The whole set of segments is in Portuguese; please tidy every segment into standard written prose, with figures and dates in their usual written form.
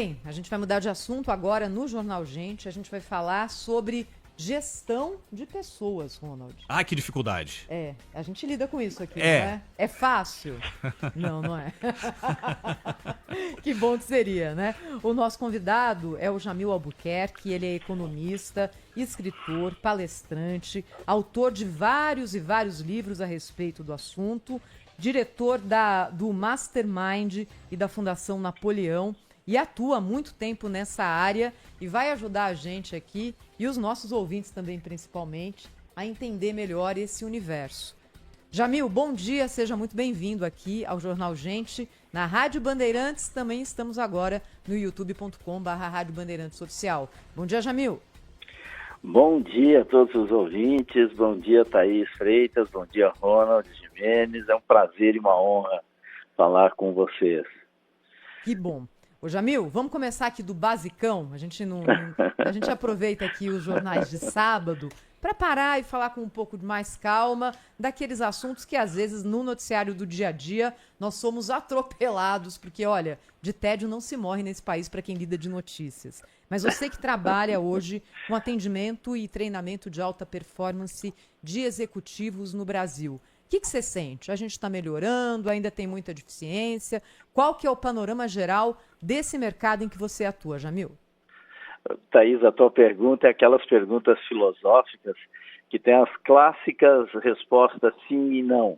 Bem, a gente vai mudar de assunto agora no Jornal Gente. A gente vai falar sobre gestão de pessoas, Ronald. Ah, que dificuldade. A gente lida com isso aqui, não é? É fácil? Não, não é. Que bom que seria, né? O nosso convidado é o Jamil Albuquerque, ele é economista, escritor, palestrante, autor de vários e vários livros a respeito do assunto, diretor do Mastermind e da Fundação Napoleão, e atua há muito tempo nessa área e vai ajudar a gente aqui, e os nossos ouvintes também, principalmente, a entender melhor esse universo. Jamil, bom dia, seja muito bem-vindo aqui ao Jornal Gente, na Rádio Bandeirantes, também estamos agora no youtube.com/Rádio Bandeirantes Oficial. Bom dia, Jamil. Bom dia a todos os ouvintes, bom dia Thaís Freitas, bom dia Ronald Gimenez, é um prazer e uma honra falar com vocês. Que bom. Ô Jamil, vamos começar aqui do basicão, a gente aproveita aqui os jornais de sábado para parar e falar com um pouco de mais calma daqueles assuntos que às vezes no noticiário do dia a dia nós somos atropelados, porque olha, de tédio não se morre nesse país para quem lida de notícias. Mas você que trabalha hoje com atendimento e treinamento de alta performance de executivos no Brasil, o que você sente? A gente está melhorando, ainda tem muita deficiência? Qual que é o panorama geral desse mercado em que você atua, Jamil? Thaís, a tua pergunta é aquelas perguntas filosóficas que tem as clássicas respostas sim e não.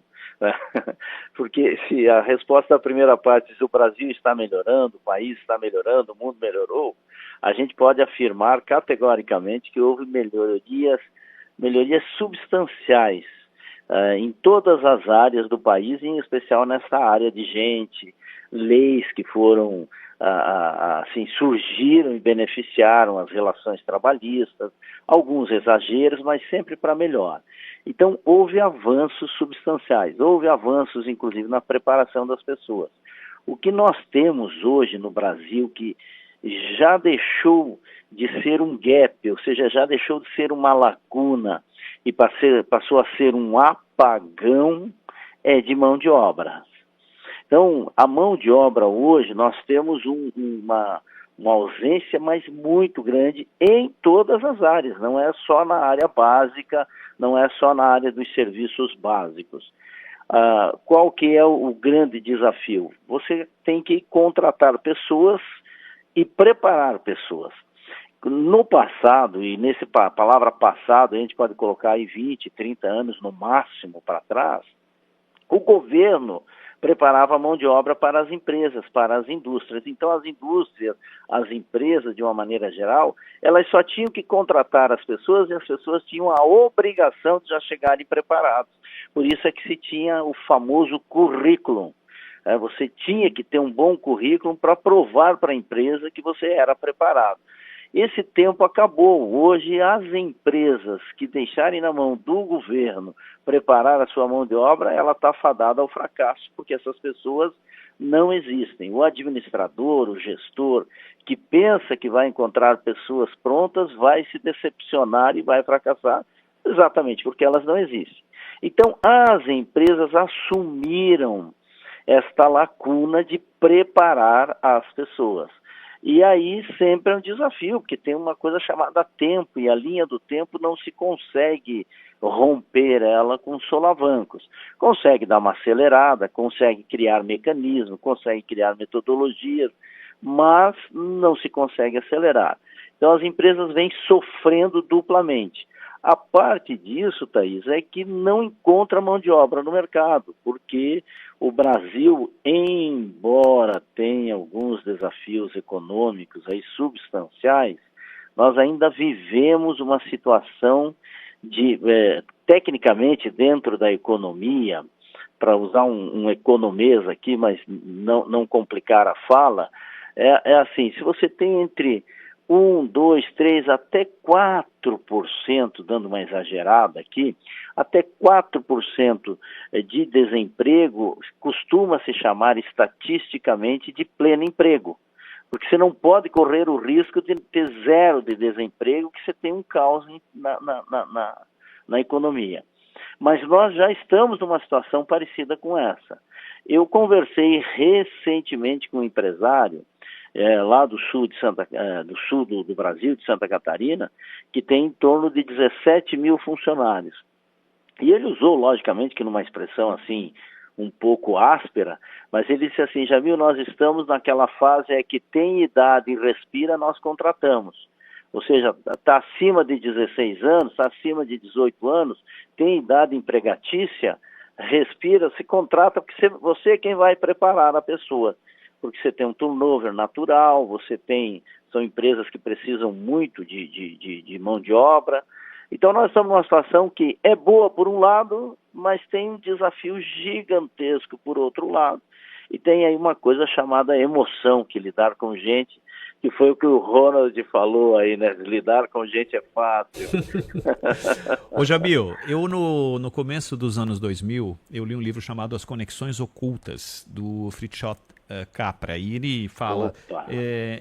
Porque se a resposta da primeira parte, se o Brasil está melhorando, o país está melhorando, o mundo melhorou, a gente pode afirmar categoricamente que houve melhorias substanciais em todas as áreas do país, em especial nessa área de gente, leis que foram, assim, surgiram e beneficiaram as relações trabalhistas, alguns exageros, mas sempre para melhor. Então, houve avanços substanciais, houve avanços, inclusive, na preparação das pessoas. O que nós temos hoje no Brasil, que já deixou de ser um gap, ou seja, já deixou de ser uma lacuna, e passou a ser um apagão de mão de obra. Então, a mão de obra hoje, nós temos uma ausência, mas muito grande em todas as áreas, não é só na área básica, não é só na área dos serviços básicos. Qual que é o grande desafio? Você tem que contratar pessoas e preparar pessoas. No passado, e nessa palavra passado, a gente pode colocar aí 20, 30 anos no máximo para trás, o governo preparava a mão de obra para as empresas, para as indústrias. Então, as indústrias, as empresas, de uma maneira geral, elas só tinham que contratar as pessoas e as pessoas tinham a obrigação de já chegarem preparadas. Por isso é que se tinha o famoso currículo. Você tinha que ter um bom currículo para provar para a empresa que você era preparado. Esse tempo acabou. Hoje, as empresas que deixarem na mão do governo preparar a sua mão de obra, ela está fadada ao fracasso, porque essas pessoas não existem. O administrador, o gestor, que pensa que vai encontrar pessoas prontas, vai se decepcionar e vai fracassar, exatamente porque elas não existem. Então, as empresas assumiram esta lacuna de preparar as pessoas. E aí sempre é um desafio, porque tem uma coisa chamada tempo, e a linha do tempo não se consegue romper ela com solavancos. Consegue dar uma acelerada, consegue criar mecanismos, consegue criar metodologias, mas não se consegue acelerar. Então as empresas vêm sofrendo duplamente. A parte disso, Thaís, é que não encontra mão de obra no mercado, porque o Brasil, embora tenha alguns desafios econômicos aí substanciais, nós ainda vivemos uma situação de, tecnicamente, dentro da economia, para usar um economês aqui, mas não complicar a fala, é assim, se você tem entre 1, 2, 3, até 4%, dando uma exagerada aqui, até 4% de desemprego costuma se chamar estatisticamente de pleno emprego. Porque você não pode correr o risco de ter zero de desemprego, que você tem um caos na economia. Mas nós já estamos numa situação parecida com essa. Eu conversei recentemente com um empresário lá do sul do Brasil, de Santa Catarina, que tem em torno de 17 mil funcionários. E ele usou, logicamente, que numa expressão assim, um pouco áspera, mas ele disse assim: Jamil, nós estamos naquela fase que tem idade e respira, nós contratamos. Ou seja, está acima de 16 anos, está acima de 18 anos, tem idade empregatícia, respira, se contrata, porque você é quem vai preparar a pessoa. Porque você tem um turnover natural, são empresas que precisam muito de mão de obra. Então nós estamos numa situação que é boa por um lado, mas tem um desafio gigantesco por outro lado. E tem aí uma coisa chamada emoção, que lidar com gente, que foi o que o Ronald falou aí, né? Lidar com gente é fácil. Ô Jamil, eu no começo dos anos 2000, eu li um livro chamado As Conexões Ocultas, do Fritjof Capra, e ele fala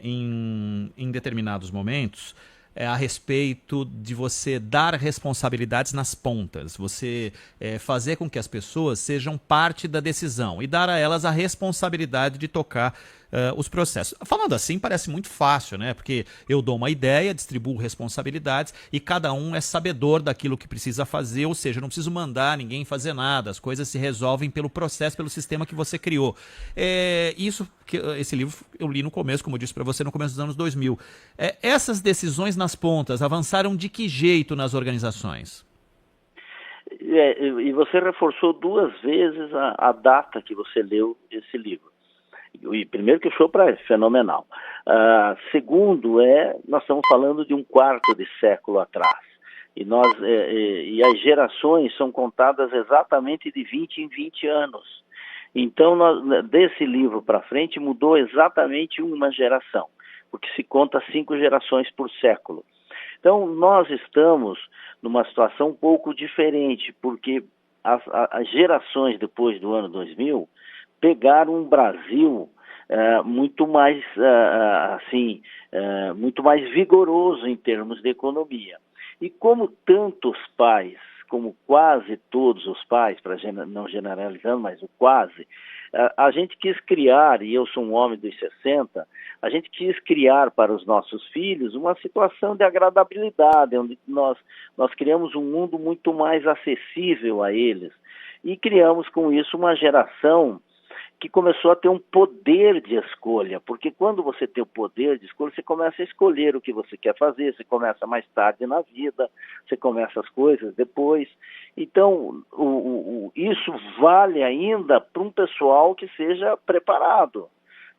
em determinados momentos a respeito de você dar responsabilidades nas pontas, você fazer com que as pessoas sejam parte da decisão e dar a elas a responsabilidade de tocar os processos. Falando assim parece muito fácil, né? Porque eu dou uma ideia, distribuo responsabilidades e cada um é sabedor daquilo que precisa fazer, ou seja, eu não preciso mandar ninguém fazer nada, as coisas se resolvem pelo processo, pelo sistema que você criou. Esse livro eu li no começo, como eu disse para você, no começo dos anos 2000. Essas decisões nas pontas avançaram de que jeito nas organizações? E você reforçou 2 vezes a data que você leu esse livro. E primeiro que o Chopra é fenomenal. Segundo, nós estamos falando de um quarto de século atrás. E as gerações são contadas exatamente de 20 em 20 anos. Então, desse livro para frente, mudou exatamente uma geração, porque se conta 5 gerações por século. Então, nós estamos numa situação um pouco diferente, porque as gerações depois do ano 2000 pegaram um Brasil muito mais muito mais vigoroso em termos de economia. E como tantos pais, como quase todos os pais, para não generalizando, mas o quase, a gente quis criar, e eu sou um homem dos 60, a gente quis criar para os nossos filhos uma situação de agradabilidade, onde nós criamos um mundo muito mais acessível a eles. E criamos com isso uma geração que começou a ter um poder de escolha, porque quando você tem o poder de escolha, você começa a escolher o que você quer fazer, você começa mais tarde na vida, você começa as coisas depois. Então, isso vale ainda para um pessoal que seja preparado,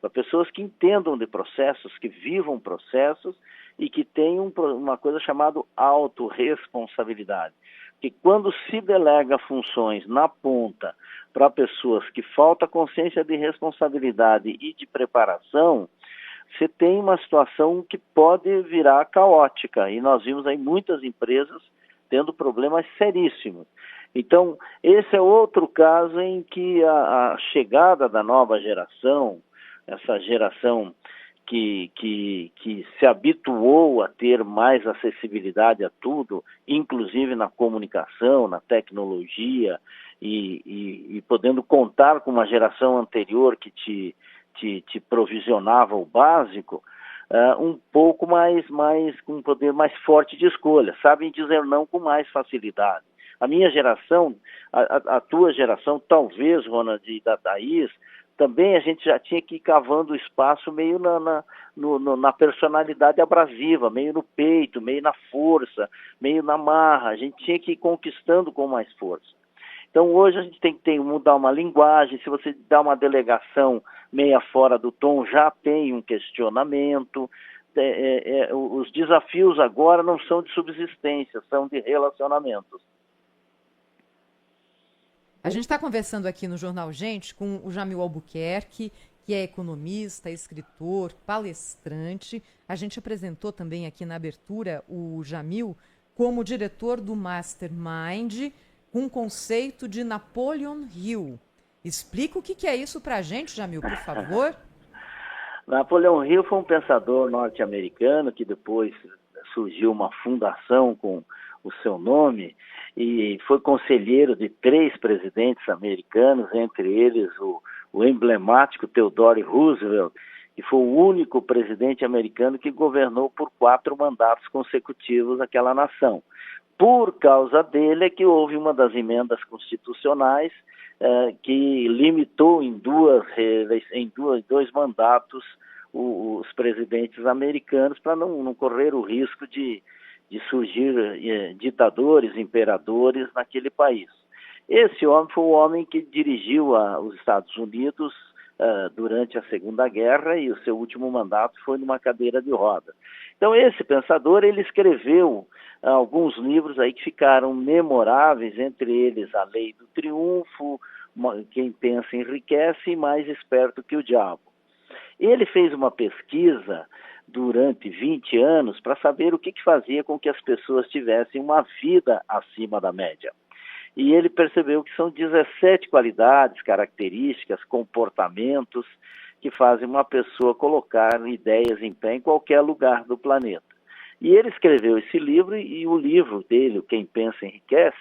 para pessoas que entendam de processos, que vivam processos e que tenham uma coisa chamada autorresponsabilidade. Que quando se delega funções na ponta para pessoas que falta consciência de responsabilidade e de preparação, você tem uma situação que pode virar caótica. E nós vimos aí muitas empresas tendo problemas seríssimos. Então, esse é outro caso em que a chegada da nova geração, essa geração que se habituou a ter mais acessibilidade a tudo, inclusive na comunicação, na tecnologia, e podendo contar com uma geração anterior que te provisionava o básico, um pouco mais com um poder mais forte de escolha, sabem dizer não com mais facilidade. A minha geração, a tua geração, talvez, Ronald e da Thaís, também a gente já tinha que ir cavando o espaço meio na personalidade abrasiva, meio no peito, meio na força, meio na marra. A gente tinha que ir conquistando com mais força. Então hoje a gente tem que mudar uma linguagem. Se você dá uma delegação meia fora do tom, já tem um questionamento. Os desafios agora não são de subsistência, são de relacionamentos. A gente está conversando aqui no Jornal Gente com o Jamil Albuquerque, que é economista, escritor, palestrante. A gente apresentou também aqui na abertura o Jamil como diretor do Mastermind, com o conceito de Napoleon Hill. Explica o que é isso para a gente, Jamil, por favor. Napoleon Hill foi um pensador norte-americano que depois surgiu uma fundação com o seu nome e foi conselheiro de 3 presidentes americanos, entre eles o emblemático Theodore Roosevelt, que foi o único presidente americano que governou por 4 mandatos consecutivos aquela nação. Por causa dele é que houve uma das emendas constitucionais que limitou em 2 mandatos os presidentes americanos para não correr o risco de surgir ditadores, imperadores naquele país. Esse homem foi o homem que dirigiu os Estados Unidos durante a Segunda Guerra e o seu último mandato foi numa cadeira de roda. Então esse pensador, ele escreveu alguns livros aí que ficaram memoráveis, entre eles A Lei do Triunfo, Quem Pensa Enriquece e Mais Esperto que o Diabo. Ele fez uma pesquisa durante 20 anos para saber o que fazia com que as pessoas tivessem uma vida acima da média. E ele percebeu que são 17 qualidades, características, comportamentos que fazem uma pessoa colocar ideias em pé em qualquer lugar do planeta. E ele escreveu esse livro e o livro dele, Quem Pensa Enriquece,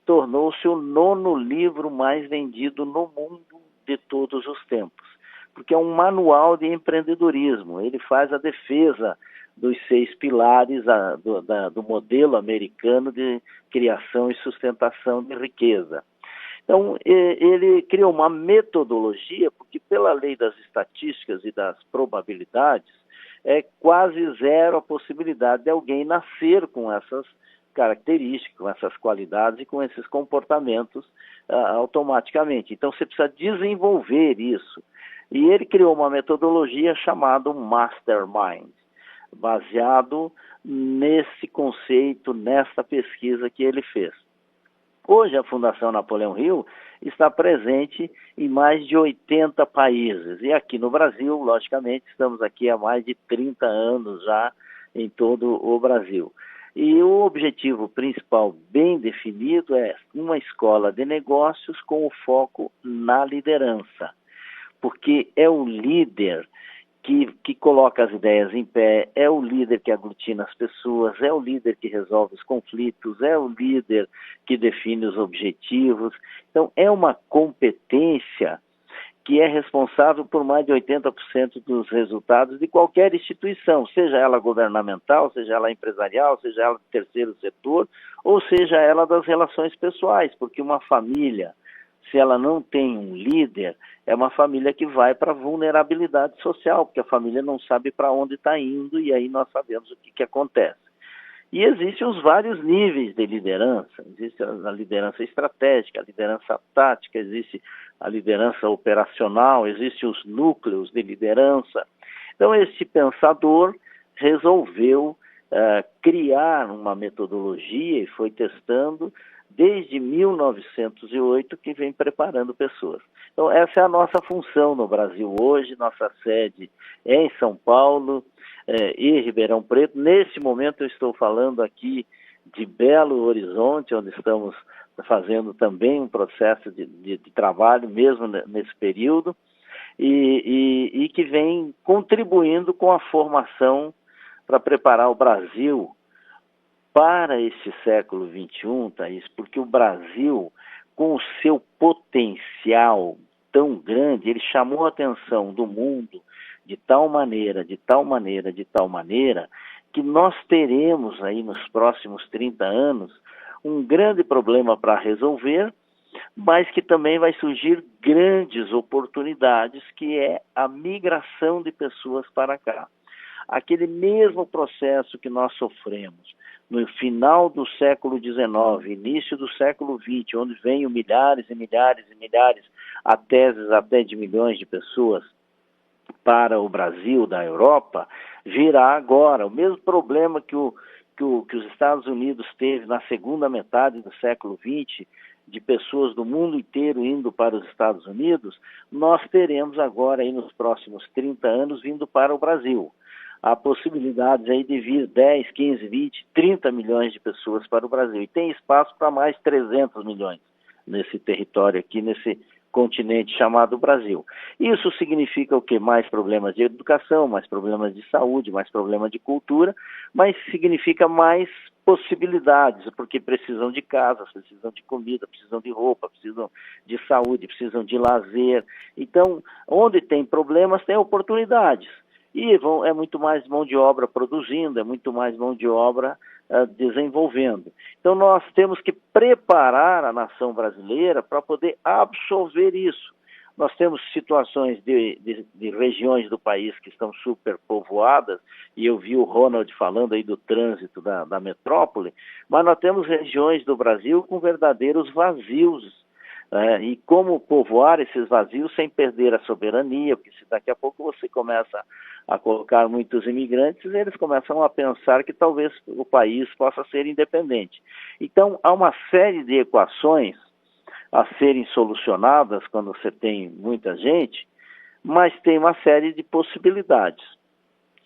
tornou-se o 9º livro mais vendido no mundo de todos os tempos, porque é um manual de empreendedorismo. Ele faz a defesa dos 6 pilares do modelo americano de criação e sustentação de riqueza. Então, ele criou uma metodologia, porque pela lei das estatísticas e das probabilidades, é quase zero a possibilidade de alguém nascer com essas características, com essas qualidades e com esses comportamentos automaticamente. Então, você precisa desenvolver isso. E ele criou uma metodologia chamada Mastermind, baseado nesse conceito, nessa pesquisa que ele fez. Hoje a Fundação Napoleão Hill está presente em mais de 80 países. E aqui no Brasil, logicamente, estamos aqui há mais de 30 anos já em todo o Brasil. E o objetivo principal bem definido é uma escola de negócios com o foco na liderança. Porque é o líder que coloca as ideias em pé, é o líder que aglutina as pessoas, é o líder que resolve os conflitos, é o líder que define os objetivos. Então, é uma competência que é responsável por mais de 80% dos resultados de qualquer instituição, seja ela governamental, seja ela empresarial, seja ela do terceiro setor, ou seja ela das relações pessoais, porque uma família, se ela não tem um líder, é uma família que vai para a vulnerabilidade social, porque a família não sabe para onde está indo e aí nós sabemos o que acontece. E existem os vários níveis de liderança. Existe a liderança estratégica, a liderança tática, existe a liderança operacional, existem os núcleos de liderança. Então, esse pensador resolveu criar uma metodologia e foi testando desde 1908 que vem preparando pessoas. Então, essa é a nossa função no Brasil hoje. Nossa sede é em São Paulo e Ribeirão Preto. Nesse momento eu estou falando aqui de Belo Horizonte, onde estamos fazendo também um processo de trabalho, mesmo nesse período, e que vem contribuindo com a formação para preparar o Brasil para esse século XXI, Thaís, porque o Brasil, com o seu potencial tão grande, ele chamou a atenção do mundo de tal maneira, que nós teremos aí nos próximos 30 anos um grande problema para resolver, mas que também vai surgir grandes oportunidades, que é a migração de pessoas para cá. Aquele mesmo processo que nós sofremos no final do século XIX, início do século XX, onde veio milhares e milhares e milhares, até de milhões de pessoas para o Brasil, da Europa, virá agora. O mesmo problema que os Estados Unidos teve na segunda metade do século XX, de pessoas do mundo inteiro indo para os Estados Unidos, nós teremos agora, aí nos próximos 30 anos, vindo para o Brasil. Há possibilidades aí de vir 10, 15, 20, 30 milhões de pessoas para o Brasil. E tem espaço para mais 300 milhões nesse território aqui, nesse continente chamado Brasil. Isso significa o quê? Mais problemas de educação, mais problemas de saúde, mais problemas de cultura, mas significa mais possibilidades, porque precisam de casas, precisam de comida, precisam de roupa, precisam de saúde, precisam de lazer. Então, onde tem problemas, tem oportunidades. E é muito mais mão de obra produzindo, é muito mais mão de obra desenvolvendo. Então, nós temos que preparar a nação brasileira para poder absorver isso. Nós temos situações de regiões do país que estão superpovoadas, e eu vi o Ronald falando aí do trânsito da metrópole, mas nós temos regiões do Brasil com verdadeiros vazios. E como povoar esses vazios sem perder a soberania, porque se daqui a pouco você começa a colocar muitos imigrantes, eles começam a pensar que talvez o país possa ser independente. Então, há uma série de equações a serem solucionadas quando você tem muita gente, mas tem uma série de possibilidades.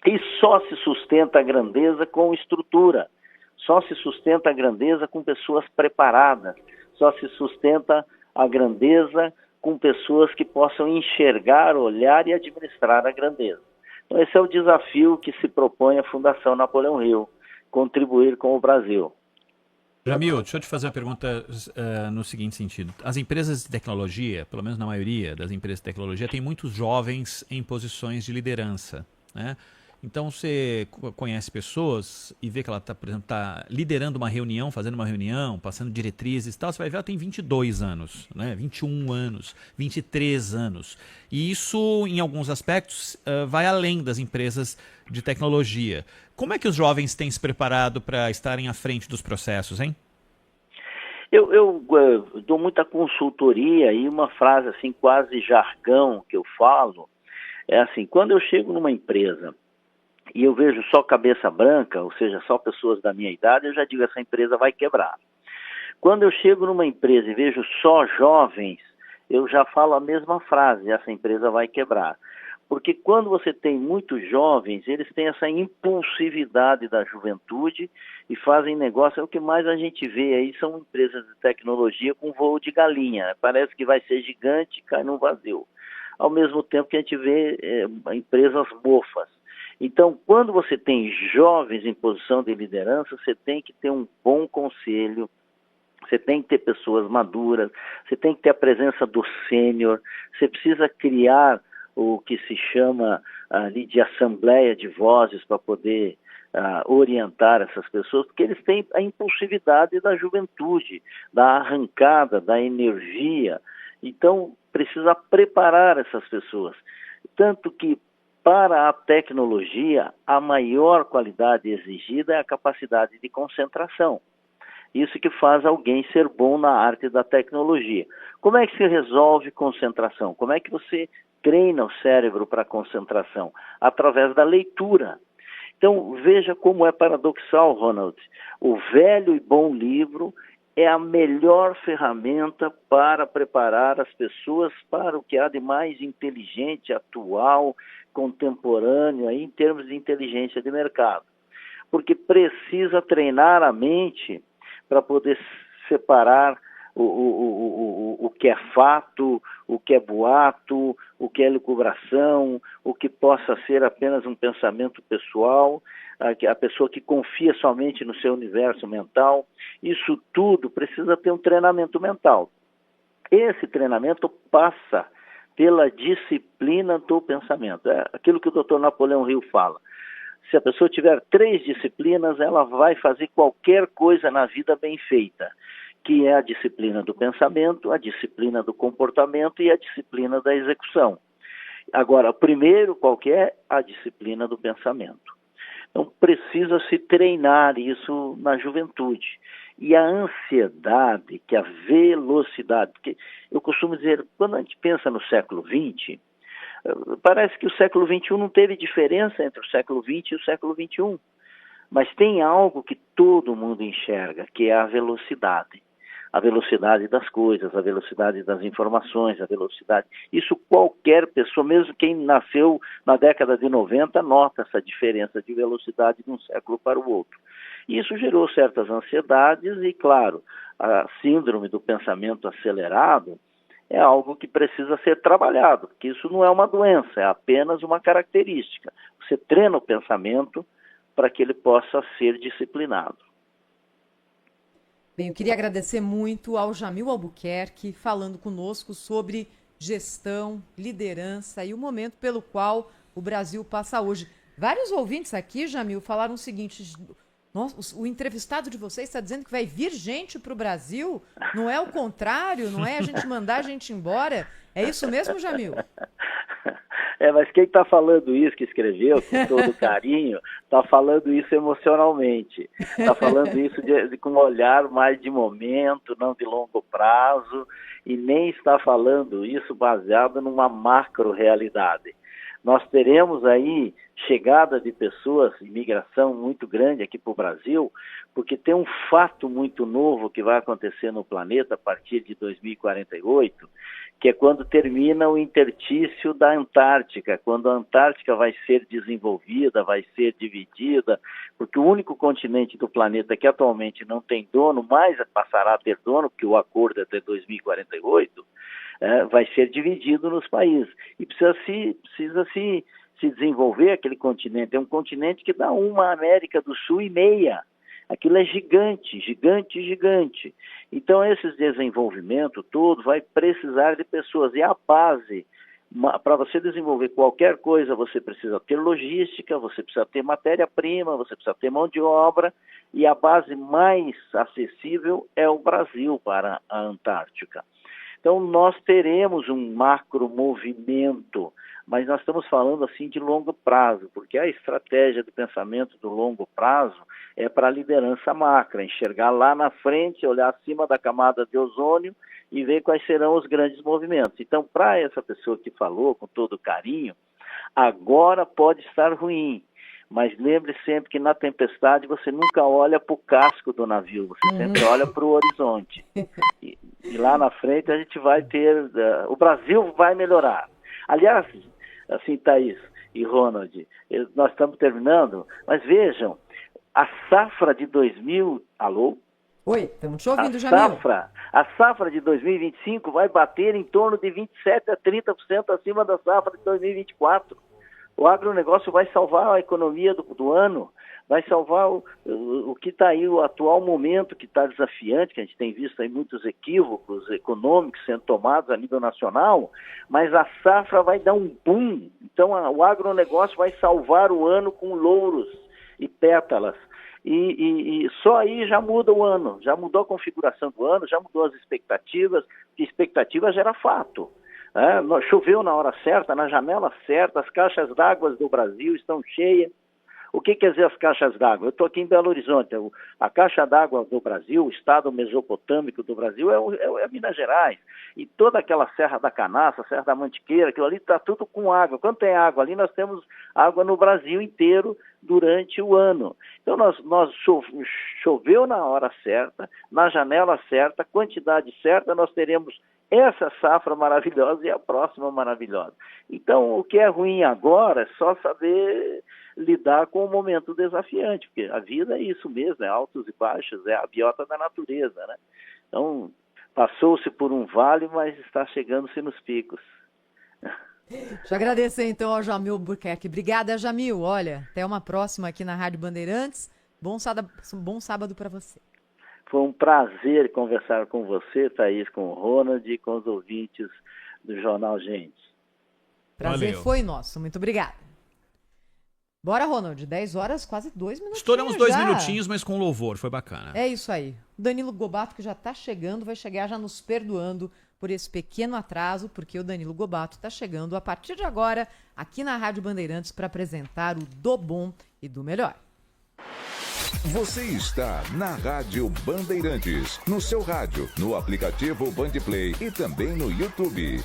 E só se sustenta a grandeza com estrutura, só se sustenta a grandeza com pessoas preparadas, só se sustenta a grandeza com pessoas que possam enxergar, olhar e administrar a grandeza. Então esse é o desafio que se propõe a Fundação Napoleão Hill, contribuir com o Brasil. Jamil, deixa eu te fazer uma pergunta no seguinte sentido. As empresas de tecnologia, pelo menos na maioria das empresas de tecnologia, tem muitos jovens em posições de liderança, né? Então você conhece pessoas e vê que ela está, por exemplo, liderando uma reunião, fazendo uma reunião, passando diretrizes e tal, você vai ver ela tem 22 anos, né? 21 anos, 23 anos. E isso, em alguns aspectos, vai além das empresas de tecnologia. Como é que os jovens têm se preparado para estarem à frente dos processos, hein? Eu dou muita consultoria e uma frase assim, quase jargão que eu falo, é assim, quando eu chego numa empresa e eu vejo só cabeça branca, ou seja, só pessoas da minha idade, eu já digo, essa empresa vai quebrar. Quando eu chego numa empresa e vejo só jovens, eu já falo a mesma frase, essa empresa vai quebrar. Porque quando você tem muitos jovens, eles têm essa impulsividade da juventude e fazem negócio. É o que mais a gente vê aí, são empresas de tecnologia com voo de galinha. Parece que vai ser gigante e cai no vazio. Ao mesmo tempo que a gente vê empresas mofas. Então, quando você tem jovens em posição de liderança, você tem que ter um bom conselho, você tem que ter pessoas maduras, você tem que ter a presença do sênior, você precisa criar o que se chama ali de assembleia de vozes para poder orientar essas pessoas, porque eles têm a impulsividade da juventude, da arrancada, da energia. Então, precisa preparar essas pessoas. Tanto que, para a tecnologia, a maior qualidade exigida é a capacidade de concentração. Isso que faz alguém ser bom na arte da tecnologia. Como é que se resolve concentração? Como é que você treina o cérebro para concentração? Através da leitura. Então, veja como é paradoxal, Ronald. O velho e bom livro é a melhor ferramenta para preparar as pessoas para o que há de mais inteligente, atual, contemporâneo, aí, em termos de inteligência de mercado. Porque precisa treinar a mente para poder separar o que é fato, o que é boato, o que é lucubração, o que possa ser apenas um pensamento pessoal, a pessoa que confia somente no seu universo mental. Isso tudo precisa ter um treinamento mental. Esse treinamento passa pela disciplina do pensamento. É aquilo que o Dr. Napoleão Hill fala. Se a pessoa tiver 3 disciplinas, ela vai fazer qualquer coisa na vida bem feita, que é a disciplina do pensamento, a disciplina do comportamento e a disciplina da execução. Agora, primeiro, qual que é? A disciplina do pensamento. Então, precisa se treinar isso na juventude. E a ansiedade, que a velocidade, porque eu costumo dizer, quando a gente pensa no século XX, parece que o século XXI não teve diferença entre o século XX e o século XXI. Mas tem algo que todo mundo enxerga, que é a velocidade. A velocidade das coisas, a velocidade das informações, a velocidade... Isso qualquer pessoa, mesmo quem nasceu na década de 90, nota essa diferença de velocidade de um século para o outro. E isso gerou certas ansiedades e, claro, a síndrome do pensamento acelerado, é algo que precisa ser trabalhado, porque isso não é uma doença, é apenas uma característica. Você treina o pensamento para que ele possa ser disciplinado. Bem, eu queria agradecer muito ao Jamil Albuquerque falando conosco sobre gestão, liderança e o momento pelo qual o Brasil passa hoje. Vários ouvintes aqui, Jamil, falaram o seguinte: nossa, o entrevistado de vocês está dizendo que vai vir gente para o Brasil? Não é o contrário? Não é a gente mandar a gente embora? É isso mesmo, Jamil? Mas quem está falando isso, que escreveu com todo carinho, está falando isso emocionalmente. Está falando isso com um olhar mais de momento, não de longo prazo, e nem está falando isso baseado numa macro-realidade. Nós teremos aí chegada de pessoas, imigração muito grande aqui para o Brasil, porque tem um fato muito novo que vai acontecer no planeta a partir de 2048, que é quando termina o interstício da Antártica, quando a Antártica vai ser desenvolvida, vai ser dividida, porque o único continente do planeta que atualmente não tem dono, mais passará a ter dono, porque o acordo é até 2048, vai ser dividido nos países. E precisa se desenvolver aquele continente. É um continente que dá uma América do Sul e meia. Aquilo é gigante, gigante, gigante. Então, esse desenvolvimento todo vai precisar de pessoas. E a base, para você desenvolver qualquer coisa, você precisa ter logística, você precisa ter matéria-prima, você precisa ter mão de obra. E a base mais acessível é o Brasil para a Antártica. Então, nós teremos um macro-movimento, mas nós estamos falando assim de longo prazo, porque a estratégia do pensamento do longo prazo é para a liderança macro, enxergar lá na frente, olhar acima da camada de ozônio e ver quais serão os grandes movimentos. Então, para essa pessoa que falou com todo carinho, agora pode estar ruim, mas lembre sempre que na tempestade você nunca olha para o casco do navio, você sempre olha para o horizonte. E lá na frente a gente vai ter, o Brasil vai melhorar. Aliás, assim, Thaís e Ronald, nós estamos terminando, mas vejam, a safra de 2000... Alô? Oi, estamos te ouvindo, Jamil. A safra de 2025 vai bater em torno de 27% a 30% acima da safra de 2024. O agronegócio vai salvar a economia do ano, vai salvar o que está aí, o atual momento que está desafiante, que a gente tem visto aí muitos equívocos econômicos sendo tomados a nível nacional, mas a safra vai dar um boom. Então o agronegócio vai salvar o ano com louros e pétalas. E só aí já muda o ano, já mudou a configuração do ano, já mudou as expectativas, que expectativa gera fato. Choveu na hora certa, na janela certa, as caixas d'água do Brasil estão cheias. O que quer dizer as caixas d'água? Eu estou aqui em Belo Horizonte, a caixa d'água do Brasil, o estado mesopotâmico do Brasil é Minas Gerais. E toda aquela Serra da Canaça, Serra da Mantiqueira, aquilo ali está tudo com água. Quando tem água ali, nós temos água no Brasil inteiro durante o ano. Então choveu na hora certa, na janela certa, quantidade certa, nós teremos essa safra maravilhosa e a próxima maravilhosa. Então, o que é ruim agora é só saber lidar com o momento desafiante, porque a vida é isso mesmo, é altos e baixos, é a biota da natureza, né? Então, passou-se por um vale, mas está chegando-se nos picos. Deixa eu agradecer então ao Jamil Albuquerque. Obrigada, Jamil. Olha, até uma próxima aqui na Rádio Bandeirantes. Bom sábado para você. Foi um prazer conversar com você, Thaís, com o Ronald e com os ouvintes do Jornal Gente. Prazer foi nosso. Muito obrigada. Bora, Ronald. 10 horas, quase 2 minutinhos. Estouramos 2 minutinhos, mas com louvor. Foi bacana. É isso aí. O Danilo Gobato, que já está chegando, vai chegar já nos perdoando por esse pequeno atraso, porque o Danilo Gobato está chegando a partir de agora aqui na Rádio Bandeirantes para apresentar o Do Bom e do Melhor. Você está na Rádio Bandeirantes, no seu rádio, no aplicativo Bandplay e também no YouTube.